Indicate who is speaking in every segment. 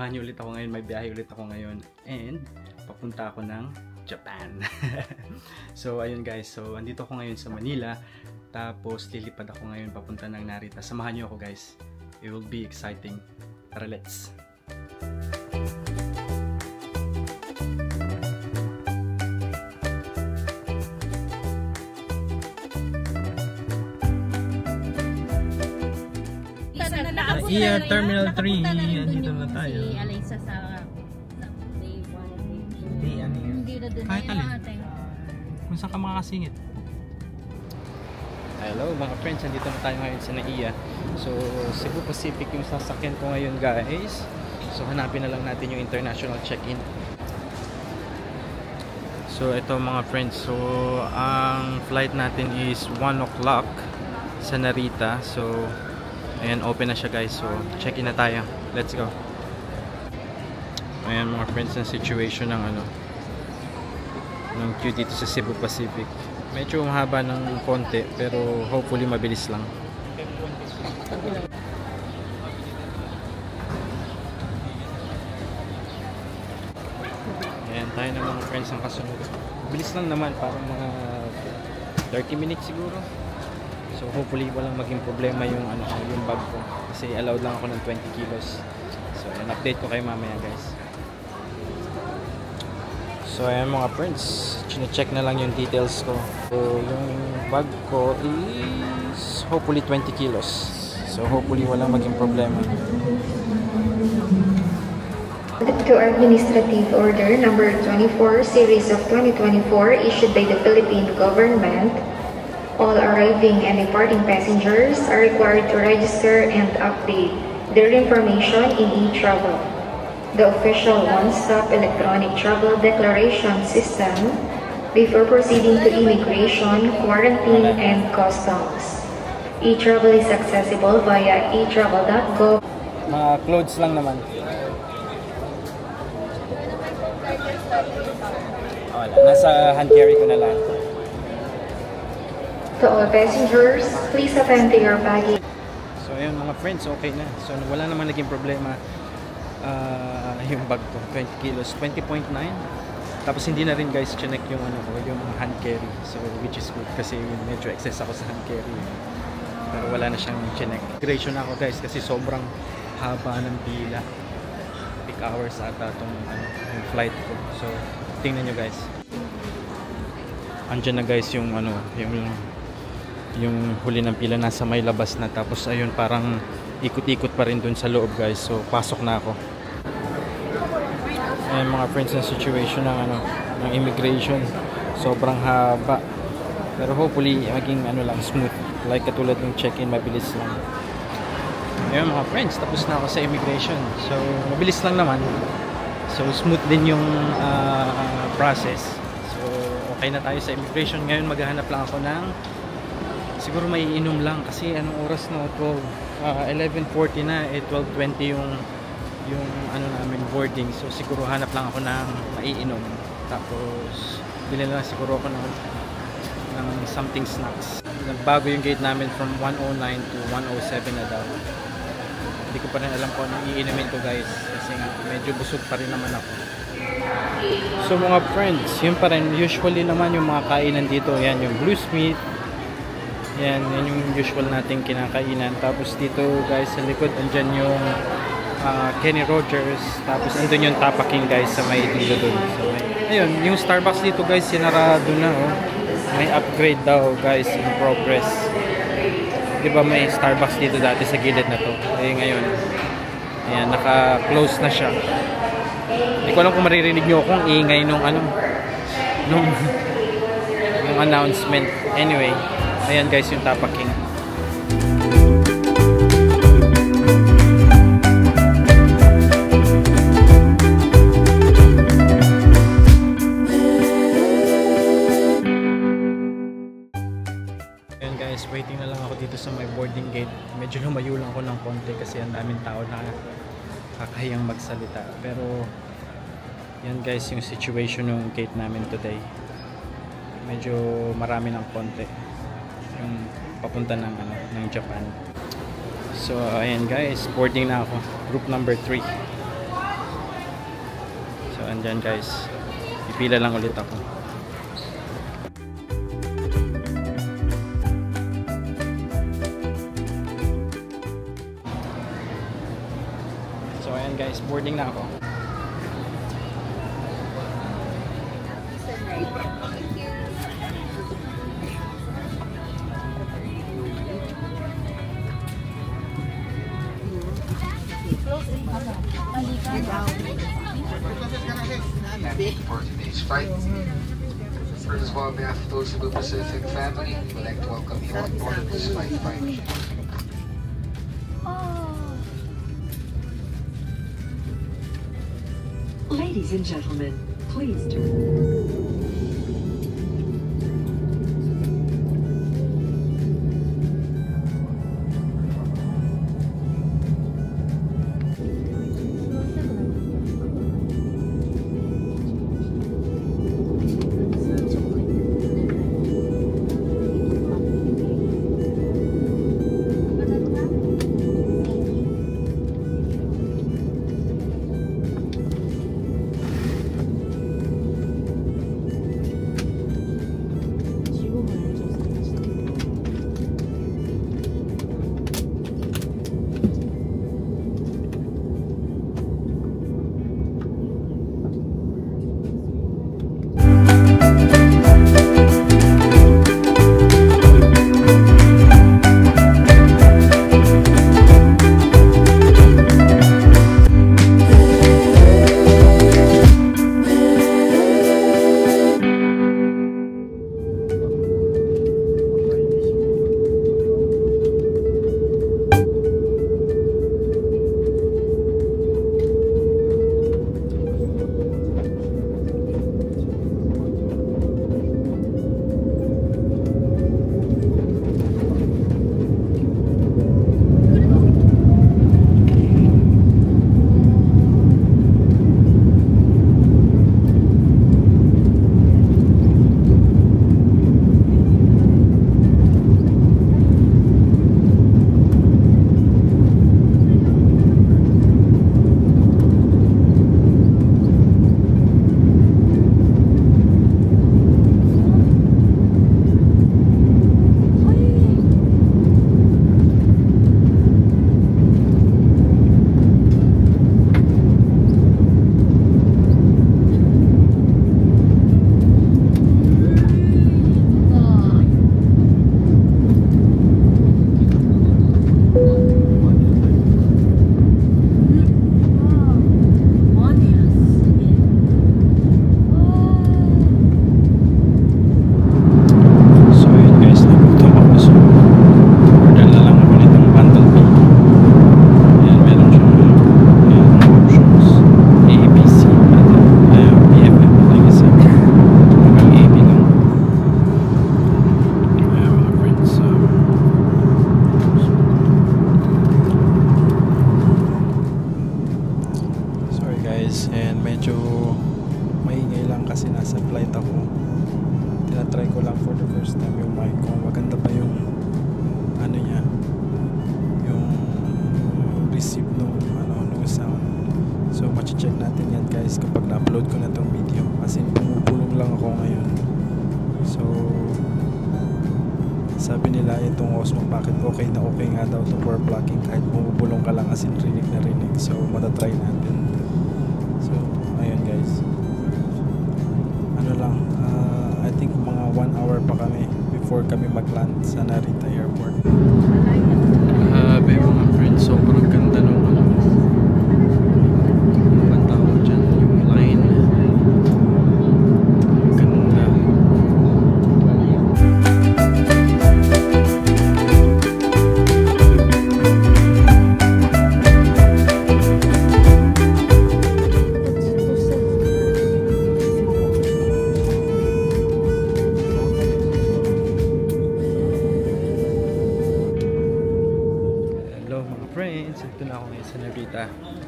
Speaker 1: samahan niyo ulit ako ngayon. May biyahe ulit ako ngayon. And papunta ako ng Japan. So ayun guys, so andito ako ngayon sa Manila. Tapos lilipad ako ngayon papunta ng Narita. Samahan niyo ako guys. It will be exciting. Tara, let's!
Speaker 2: Iya, Terminal 3. Andito na tayo.
Speaker 3: Si Alaysa sa day 1.
Speaker 2: Hindi, ano yun?
Speaker 3: Hindi na doon.
Speaker 2: Kahit alin. Kung saan ka makakasingit.
Speaker 1: Hello mga friends, andito na tayo ngayon sa NAIA. So Cebu Pacific yung sasakyan ko ngayon guys. So hanapin na lang natin yung international check-in. So ito mga friends, so ang flight natin is 1 o'clock sa Narita. So ayan, open na siya guys. So check-in na tayo. Let's go. Ayan mga friends, ang situation ng ng queue dito sa Cebu Pacific. Medyo mahaba ng konti pero hopefully mabilis lang. Ayan tayo na mga friends ang kasunod. Bilis lang naman, parang mga 30 minutes siguro. So hopefully walang maging problema yung yung bag ko kasi allowed lang ako ng 20 kilos. So ayan, update ko kayo mamaya guys. So ayan mga friends, chine-check na lang yung details ko. So yung bag ko is hopefully 20 kilos. So hopefully walang maging problema.
Speaker 4: To Administrative Order Number 24 Series of 2024 issued by the Philippine Government, all arriving and departing passengers are required to register and update their information in eTravel, the official one-stop electronic travel declaration system, before proceeding to immigration, quarantine, and customs. eTravel is accessible via eTravel.gov.
Speaker 1: Mga clothes lang naman. Wala, nasa hand carry ko na lang.
Speaker 4: To all passengers, please attend to your baggage.
Speaker 1: So ayun mga friends, okay na. So wala naman naging problema. Yung bag ko, 20 kilos, 20.9. Tapos hindi na rin guys chinek yung yung hand carry. So which is good kasi medyo excess ako sa hand carry. Pero wala na siyang chinek. Migration ako guys kasi sobrang haba ng pila. Peak hours ata itong yung flight ko. So tingnan nyo guys. Andiyan na guys yung yung huli ng pila, nasa may labas na. Tapos ayun, parang ikot-ikot pa rin dun sa loob guys. So pasok na ako. Ayan mga friends, ang situation ng ng immigration, sobrang haba. Pero hopefully maging lang, smooth. Like katulad ng check-in, mabilis lang. Ayan mga friends, tapos na ako sa immigration. So mabilis lang naman. So smooth din yung process. So okay na tayo sa immigration. Ngayon maghahanap lang ako ng siguro may inom lang kasi anong oras na 11:40 na, 12:20 yung namin boarding. So siguro hanap lang ako ng maiinom. Tapos bilhin lang siguro ako ng something snacks. Nagbago yung gate namin from 109 to 107 na daw. Hindi ko pa rin alam kung anong iinumin ko guys kasi medyo busog pa rin naman ako. So mga friends, yun pa rin, usually naman yung mga kainan dito, yan yung Blue Smith, yan yung usual nating kinakainan. Tapos dito guys sa likod andyan yung Kenny Rogers, tapos andun yung Tapa King guys sa may dulo dun. So, ayun, yung Starbucks dito guys sinarado na may upgrade daw guys in progress. Diba may Starbucks dito dati sa gilid na to, ngayon ayan, naka-close na siya. Hindi ko alam kung maririnig nyo akong ingay nung announcement. Anyway, ayan guys yung Tapa King. Ayan guys, waiting na lang ako dito sa my boarding gate. Medyo lumayo lang ako ng konti kasi ang daming tao na kakahiyang magsalita. Pero yan guys yung situation ng gate namin today. Medyo marami ng konti yung papunta ng Japan. So ayan guys, boarding na ako, group number 3. So andyan guys, pipila lang ulit ako. So ayan guys, boarding na ako.
Speaker 5: For today's flight. First of all, on behalf of those of the Pacific family, we'd like to welcome you on board this flight 5G.
Speaker 6: Ladies and gentlemen, please turn.
Speaker 1: tinatry ko lang for the first time yung mic ko. Maganda pa yung ano niya, yung receive nung sound. So machi-check natin yan guys kapag na-upload ko na tong video, kasi pumupulong lang ako ngayon. So sabi nila itong Osmo Pocket okay nga daw to for vlogging kahit pumupulong ka lang, as in rinig na rinig. So matatry natin. So ayun guys, ano lang, I think mga 1 hour pa kami before kami mag-land sa Narita Airport. Mga friends, sobrang ganda nung ang tawag dyan, yung line. Ganda. Ito na ako ngayon sa Narita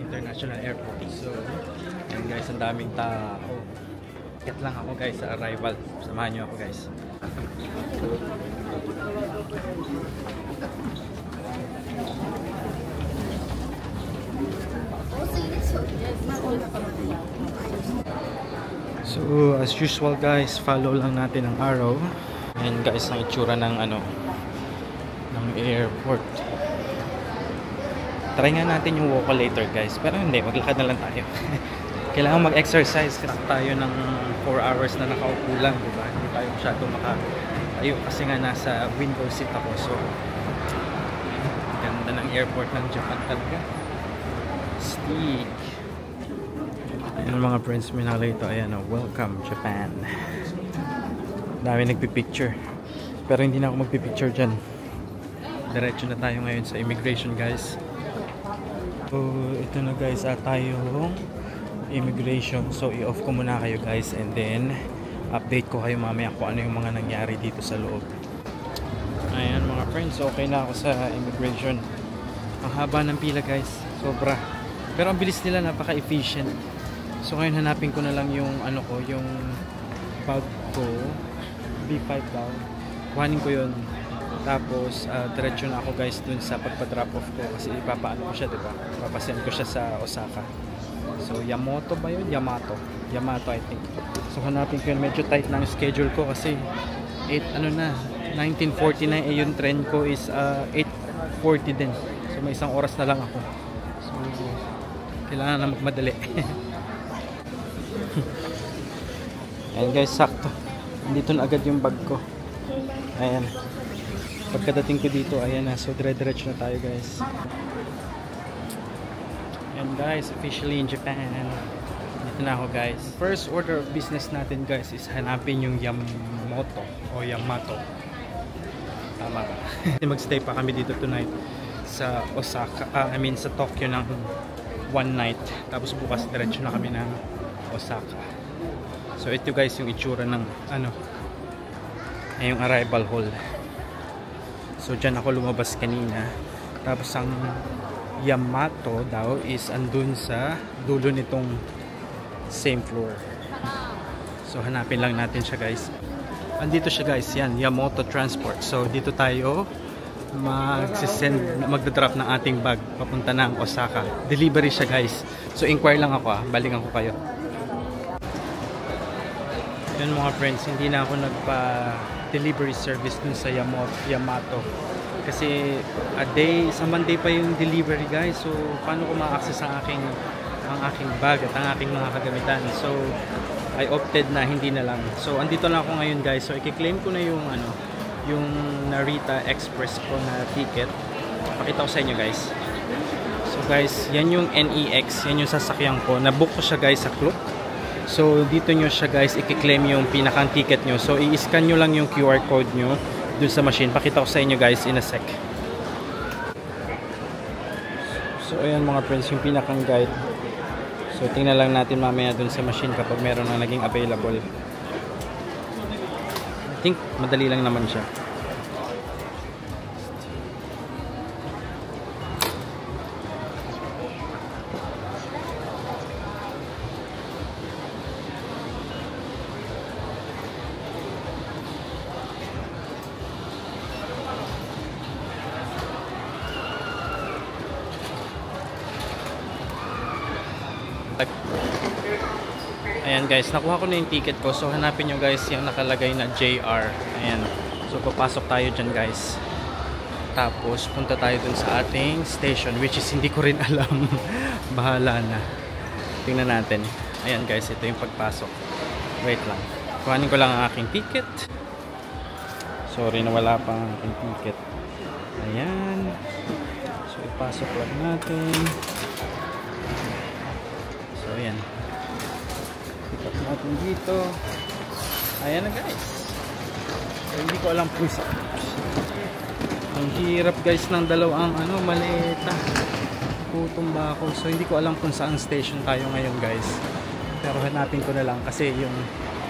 Speaker 1: International Airport. So yun guys, ang daming tao. Get lang ako guys sa arrival. Samahan nyo ako guys. So as usual guys, follow lang natin ang araw. And guys, ang itsura ng ng airport. Try nga natin yung walk later guys, pero hindi, maglakad na lang tayo. Kailangan mag-exercise kasi tayo ng 4 hours na nakaupo lang, diba? Hindi tayo masyadong makatayo kasi nga nasa window seat ako. So ganda ng airport ng Japan talaga. Stick. Ayan mga friends, may nakita ayan, welcome Japan. Dami nagpipicture, pero hindi na ako magpipicture dyan. Diretso na tayo ngayon sa immigration guys. So ito na guys, tayo immigration. So i-off ko muna kayo guys, and then update ko kayo mamaya kung ano yung mga nangyari dito sa loob. Ayan mga friends, okay na ako sa immigration. Ang haba ng pila guys, sobra, pero ang bilis nila, napaka-efficient. So ngayon hanapin ko na lang yung yung bag ko, B5 daw. Kuhanin ko yun. Tapos diretso na ako guys dun sa pagpa-drop off ko kasi ipapaano ko siya, diba? Papasend ko siya sa Osaka. So Yamato ba yun? Yamato I think. So hanapin ko yun. Medyo tight na ang schedule ko kasi 1949 yung train ko is 8:40 din. So may isang oras na lang ako. So kailangan na magmadali. Ayan guys, sakto. Dito na agad yung bag ko. Ayan. Pagkadating ko dito, ayan na. So dire-diretso na tayo guys. And guys, officially in Japan. Dito na ako guys. First order of business natin guys is hanapin yung Yamato o Yamato. Tama ba? Magstay pa kami dito tonight sa Osaka, sa Tokyo ng 1 night. Tapos bukas diretso na kami ng Osaka. So ito guys yung itsura ng yung arrival hall. So dyan ako lumabas kanina. Tapos ang Yamato daw is andun sa dulo nitong same floor. So hanapin lang natin siya guys. Andito siya guys, yan, Yamato Transport. So dito tayo magdadrop ng ating bag papunta ng Osaka. Delivery siya guys. So inquire lang ako, balikan ko kayo. Yun mga friends, hindi na ako nagpa-delivery service dun sa Yamato. Kasi sa Monday pa yung delivery guys. So paano ko ma-access ang aking bag at ang aking mga kagamitan. So I opted na hindi na lang. So andito lang ako ngayon guys. So i-claim ko na yung yung Narita Express ko na ticket. Pakita ko sa inyo guys. So guys, yan yung NEX, yan yung sasakyan ko. Nabook ko siya guys sa Klook. So dito nyo siya guys i-claim yung pinakang ticket nyo. So i-scan nyo lang yung QR code nyo dun sa machine. Pakita ko sa inyo guys in a sec. So ayan mga friends, yung pinakang guide. So tingnan lang natin mamaya dun sa machine kapag meron na naging available. I think madali lang naman siya. Ayan guys, nakuha ko na yung ticket ko. So hanapin nyo guys yung nakalagay na JR. Ayan. So papasok tayo dyan guys. Tapos punta tayo dun sa ating station, which is hindi ko rin alam. Bahala na. Tingnan natin. Ayan guys, ito yung pagpasok. Wait lang. Kuhanin ko lang ang aking ticket. Sorry na wala pang aking ticket. Ayan. So ipasok lang natin. So ayan. Pick up natin dito. Ayan na guys. So, hindi ko alam kung saan. Ang hirap guys ng dalawang maleta. Gutom ba ako? So hindi ko alam kung saan station tayo ngayon guys. Pero hanapin ko na lang kasi yung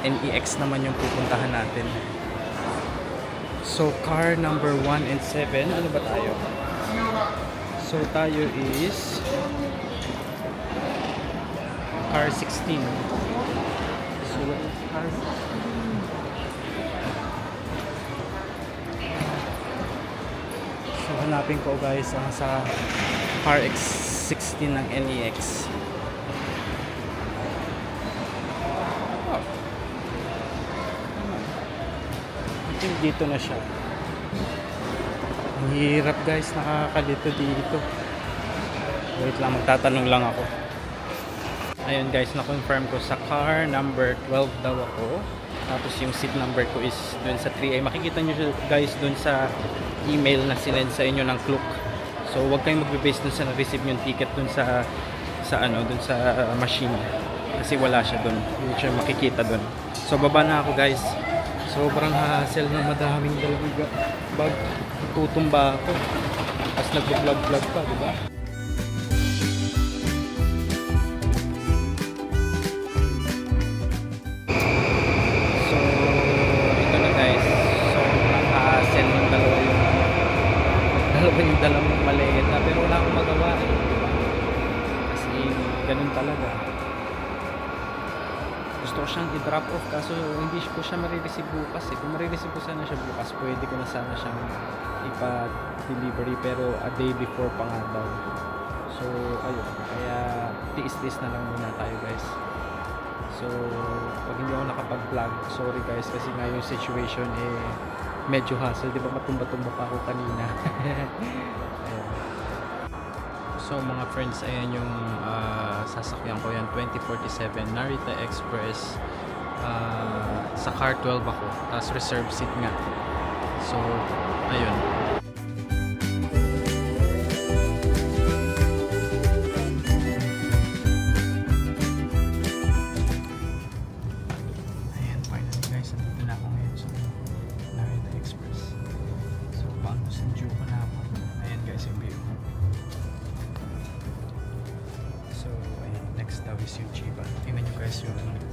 Speaker 1: NEX naman yung pupuntahan natin. So car number 1 and 7. Ano ba tayo? So tayo is car 16. So car 16. So hanapin ko guys sa car 2016 ng NEX. Oh. I think dito na siya. Ang hirap guys, nakakalito dito. Wait lang, magtatanong lang ako. Ayun guys, na-confirm ko sa car number 12 daw ako. Tapos yung seat number ko is dun sa 3A. Makikita nyo guys dun sa email na sinend sa inyo ng Klook. So huwag kayong magbe-base dun sa na-receive yung ticket dun sa dun sa machine. Kasi wala siya dun. Hindi siya makikita dun. So baba na ako guys. Sobrang hassle ng madaming dalaga. Bag, tutumba ako. Tapos nag-vlog-vlog pa, diba? Yung dalawang maleta, pero wala akong magawa eh, diba? Kasi ganun talaga. Gusto ko siyang i-drop off kaso hindi ko siya marireceive bukas eh. Kung marireceive ko sana siya bukas, pwede ko na sana siyang ipa-delivery, pero a day before pa nga daw. So ayun, kaya tiis-tiis na lang muna tayo guys. So pag hindi ako nakapag-vlog, sorry guys, kasi nga yung situation eh medyo hassle, di ba? Matumba-tumba pa ako kanina. So mga friends, ayan yung sasakyan ko yan, 2047 Narita Express. Sa car 12 ako, tapos reserve seat nga. So ayun. Yung Chiba. Tingnan nyo guys yung ano yan.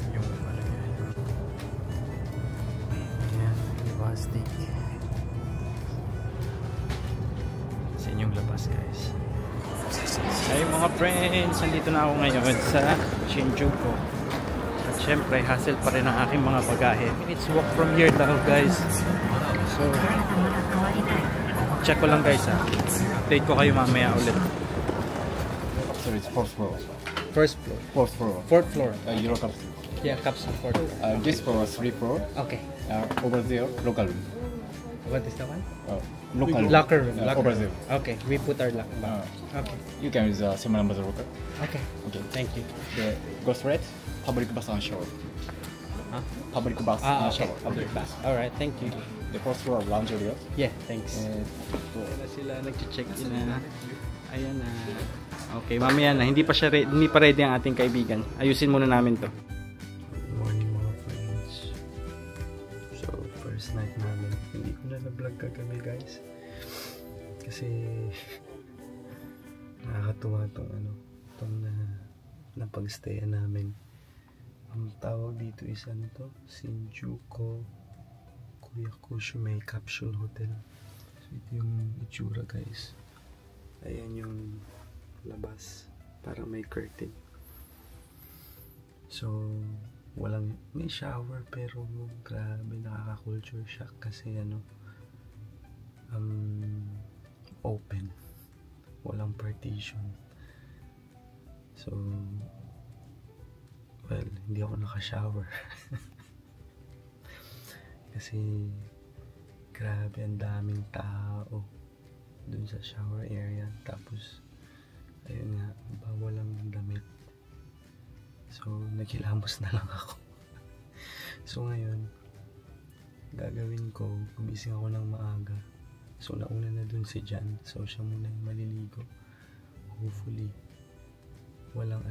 Speaker 1: Ayan, yung bastik. Sa inyong labas guys. Ay mga friends, nandito na ako ngayon sa Shinjuku. At syempre, hassle pa rin ang aking mga bagahe. It's walk from here daw guys. So, check ko lang guys ha. Update ko kayo mamaya ulit.
Speaker 7: So it's fourth floor.
Speaker 1: First floor.
Speaker 7: Fourth floor.
Speaker 1: Fourth floor.
Speaker 7: Euro capsule.
Speaker 1: Yeah, capsule fourth.
Speaker 7: This floor, 3 floor.
Speaker 1: Okay.
Speaker 7: Over there, local room.
Speaker 1: What is that one?
Speaker 7: Local room.
Speaker 1: Locker room. Locker
Speaker 7: over
Speaker 1: room.
Speaker 7: there.
Speaker 1: Okay, we put our locker. Okay.
Speaker 7: You can use the same number locker.
Speaker 1: Okay.
Speaker 7: Okay.
Speaker 1: Thank you.
Speaker 7: Go straight. Public bus and shower.
Speaker 1: Huh?
Speaker 7: Public bus and
Speaker 1: Okay.
Speaker 7: shower.
Speaker 1: Public bus. All right. Thank you.
Speaker 7: The first floor, lounge area.
Speaker 1: Yeah. Thanks.
Speaker 7: And
Speaker 1: Ayan na sila, nag-check-in na. Ayan na. Okay, mamaya na. Hindi pa ready ang ating kaibigan. Ayusin muna namin to. Good morning mga friends. So, first night namin. Hindi ko na na-vlog kagabi guys. Kasi nakakatuwa itong napag-stayan namin. Ang tawag dito is ano to? Shinjuku Koyakushime Capsule Hotel. So, ito yung itsura guys. Ayan yung labas, para may curtain. So may shower, pero grabe, nakaka-culture shock kasi open, walang partition. So well, hindi ako naka-shower kasi grabe, ang daming tao dun sa shower area. Tapos ayun nga, bawal ang damit. So naghilamos na lang ako. So ngayon, gagawin ko, gumising ako ng maaga. So nauna na dun si Jan. So siya muna yung maliligo. Hopefully walang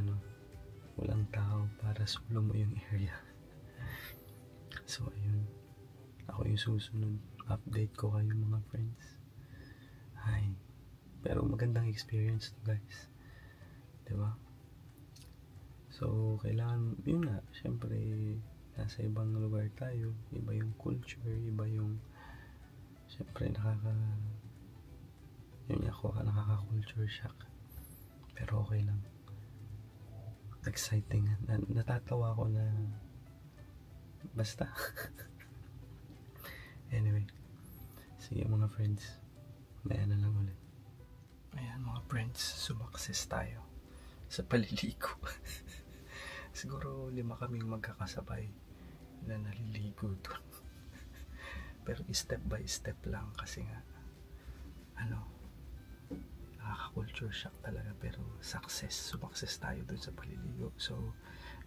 Speaker 1: tao para solo mo yung area. So ayun, ako yung susunod. Update ko kayo mga friends. Ay, pero magandang experience to guys, diba? So kailangan, yun nga, syempre nasa ibang lugar tayo, iba yung culture, iba yung syempre nakaka-culture shock, pero okay lang, exciting, natatawa ako na basta. Anyway, sige mga friends, maya na lang ulit. Ayan mga friends, sumakses tayo sa paliligo. Siguro 5 kaming magkakasabay na naliligo doon. Pero step by step lang kasi nga nakaka-culture shock talaga, pero sumakses tayo doon sa paliligo. So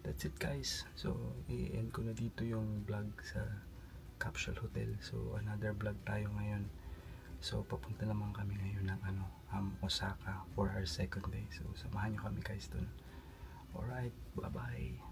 Speaker 1: that's it guys. So i-end ko na dito yung vlog sa Capsule Hotel. So another vlog tayo ngayon. So papunta naman kami ngayon ng Osaka for our second day. So samahan nyo kami guys dun. Alright, bye bye.